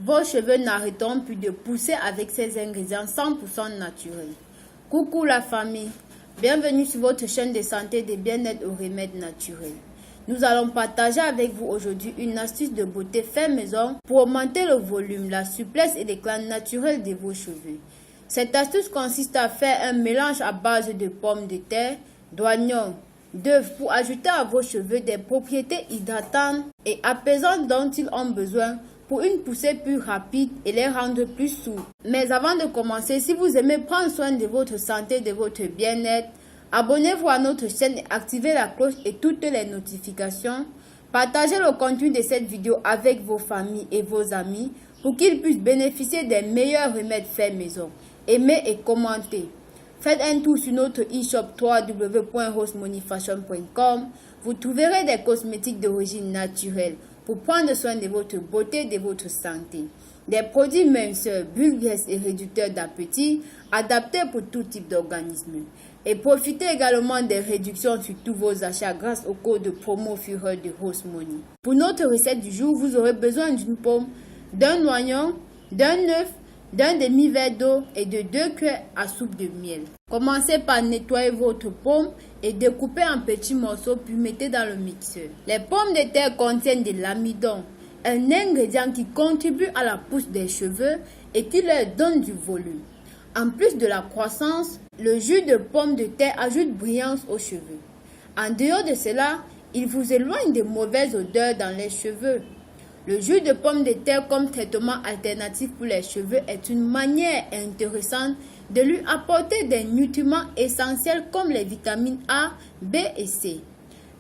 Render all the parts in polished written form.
vos cheveux n'arrêteront plus de pousser avec ces ingrédients 100% naturels. Coucou la famille, bienvenue sur votre chaîne de santé et de bien-être aux remèdes naturels. Nous allons partager avec vous aujourd'hui une astuce de beauté fait maison pour augmenter le volume, la souplesse et l'éclat naturel de vos cheveux. Cette astuce consiste à faire un mélange à base de pommes de terre, d'oignons, d'œufs pour ajouter à vos cheveux des propriétés hydratantes et apaisantes dont ils ont besoin pour une poussée plus rapide et les rendre plus souples. Mais avant de commencer, si vous aimez prendre soin de votre santé et de votre bien-être, abonnez-vous à notre chaîne et activez la cloche et toutes les notifications. Partagez le contenu de cette vidéo avec vos familles et vos amis pour qu'ils puissent bénéficier des meilleurs remèdes faits maison. Aimez et commentez. Faites un tour sur notre e-shop www.rosemoneyfashion.com. Vous trouverez des cosmétiques d'origine naturelle pour prendre soin de votre beauté et de votre santé. Des produits minceurs, bulles et réducteurs d'appétit adaptés pour tout type d'organisme. Et profitez également des réductions sur tous vos achats grâce au code promo Fureur de Rose Money. Pour notre recette du jour, vous aurez besoin d'une pomme, d'un oignon, d'un œuf, d'un demi-verre d'eau et de 2 cuillères à soupe de miel. Commencez par nettoyer votre pomme et découpez en petits morceaux puis mettez dans le mixeur. Les pommes de terre contiennent de l'amidon, un ingrédient qui contribue à la pousse des cheveux et qui leur donne du volume. En plus de la croissance, le jus de pomme de terre ajoute brillance aux cheveux. En dehors de cela, il vous éloigne de mauvaises odeurs dans les cheveux. Le jus de pomme de terre comme traitement alternatif pour les cheveux est une manière intéressante de lui apporter des nutriments essentiels comme les vitamines A, B et C.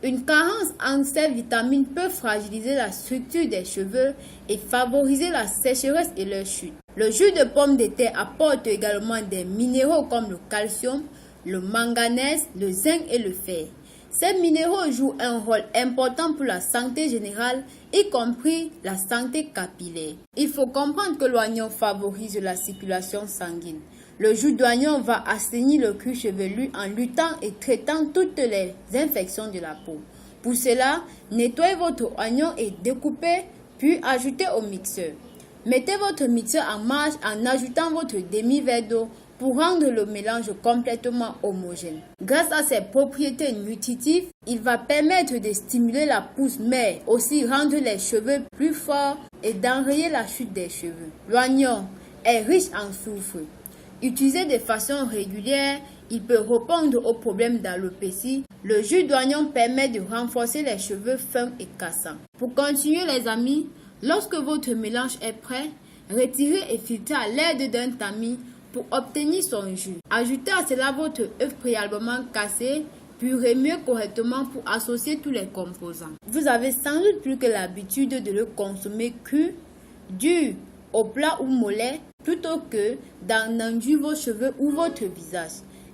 Une carence en ces vitamines peut fragiliser la structure des cheveux et favoriser la sécheresse et leur chute. Le jus de pomme de terre apporte également des minéraux comme le calcium, le manganèse, le zinc et le fer. Ces minéraux jouent un rôle important pour la santé générale, y compris la santé capillaire. Il faut comprendre que l'oignon favorise la circulation sanguine. Le jus d'oignon va assainir le cuir chevelu en luttant et traitant toutes les infections de la peau. Pour cela, nettoyez votre oignon et découpez, puis ajoutez au mixeur. Mettez votre mixeur en marche en ajoutant votre demi-verre d'eau pour rendre le mélange complètement homogène. Grâce à ses propriétés nutritives, il va permettre de stimuler la pousse, mais aussi rendre les cheveux plus forts et d'enrayer la chute des cheveux. L'oignon est riche en soufre. Utilisé de façon régulière, il peut répondre aux problèmes d'alopécie. Le jus d'oignon permet de renforcer les cheveux fins et cassants. Pour continuer les amis, lorsque votre mélange est prêt, retirez et filtrez à l'aide d'un tamis pour obtenir son jus. Ajoutez à cela votre œuf préalablement cassé, puis remuez correctement pour associer tous les composants. Vous avez sans doute plus que l'habitude de le consommer cru, dur, au plat ou mollet, plutôt que d'enduire vos cheveux ou votre visage.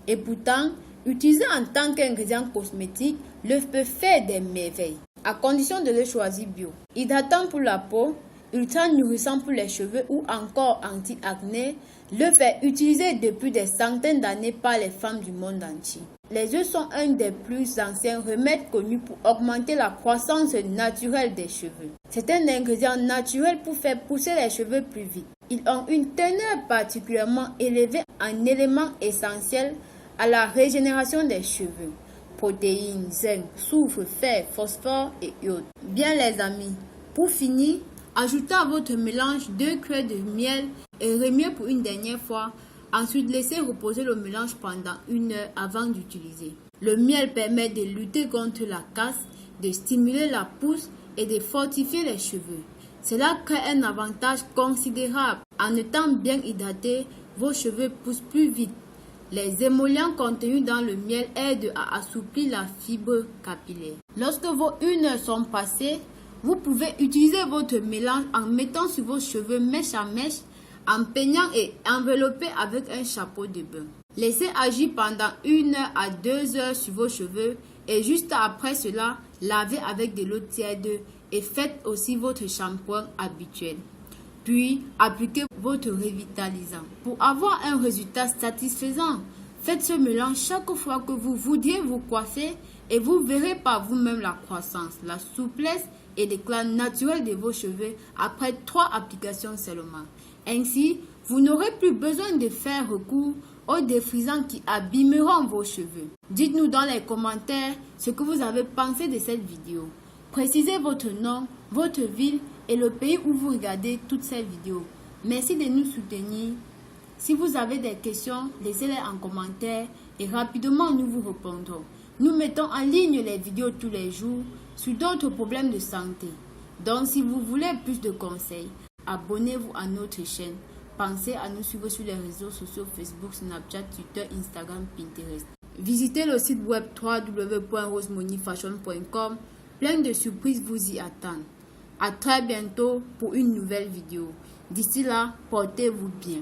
Et pourtant, utilisé en tant qu'ingrédient cosmétique, l'œuf peut faire des merveilles, à condition de le choisir bio. Hydratant pour la peau, ultra nourrissant pour les cheveux ou encore anti-acné, l'œuf est utilisé depuis des centaines d'années par les femmes du monde entier. Les œufs sont un des plus anciens remèdes connus pour augmenter la croissance naturelle des cheveux. C'est un ingrédient naturel pour faire pousser les cheveux plus vite. Ils ont une teneur particulièrement élevée en éléments essentiels à la régénération des cheveux. Protéines, zinc, soufre, fer, phosphore et iode. Bien les amis, pour finir, ajoutez à votre mélange 2 cuillères de miel et remuez pour une dernière fois. Ensuite, laissez reposer le mélange pendant 1 heure avant d'utiliser. Le miel permet de lutter contre la casse, de stimuler la pousse et de fortifier les cheveux. Cela crée un avantage considérable. En étant bien hydraté, vos cheveux poussent plus vite. Les émollients contenus dans le miel aident à assouplir la fibre capillaire. Lorsque vos 1 heure sont passées, vous pouvez utiliser votre mélange en mettant sur vos cheveux mèche à mèche, en peignant et envelopper avec un chapeau de bain. Laissez agir pendant 1 heure à 2 heures sur vos cheveux et juste après cela, lavez avec de l'eau tiède et faites aussi votre shampoing habituel. Puis, appliquez votre revitalisant. Pour avoir un résultat satisfaisant, faites ce mélange chaque fois que vous voudriez vous coiffer et vous verrez par vous-même la croissance, la souplesse et l'éclat naturel de vos cheveux après 3 applications seulement. Ainsi, vous n'aurez plus besoin de faire recours aux défrisants qui abîmeront vos cheveux. Dites-nous dans les commentaires ce que vous avez pensé de cette vidéo. Précisez votre nom, votre ville et le pays où vous regardez toutes ces vidéos. Merci de nous soutenir. Si vous avez des questions, laissez-les en commentaire et rapidement nous vous répondrons. Nous mettons en ligne les vidéos tous les jours sur d'autres problèmes de santé. Donc si vous voulez plus de conseils, abonnez-vous à notre chaîne. Pensez à nous suivre sur les réseaux sociaux Facebook, Snapchat, Twitter, Instagram, Pinterest. Visitez le site web www.rosemoneyfashion.com. Plein de surprises vous y attendent. À très bientôt pour une nouvelle vidéo. D'ici là, portez-vous bien.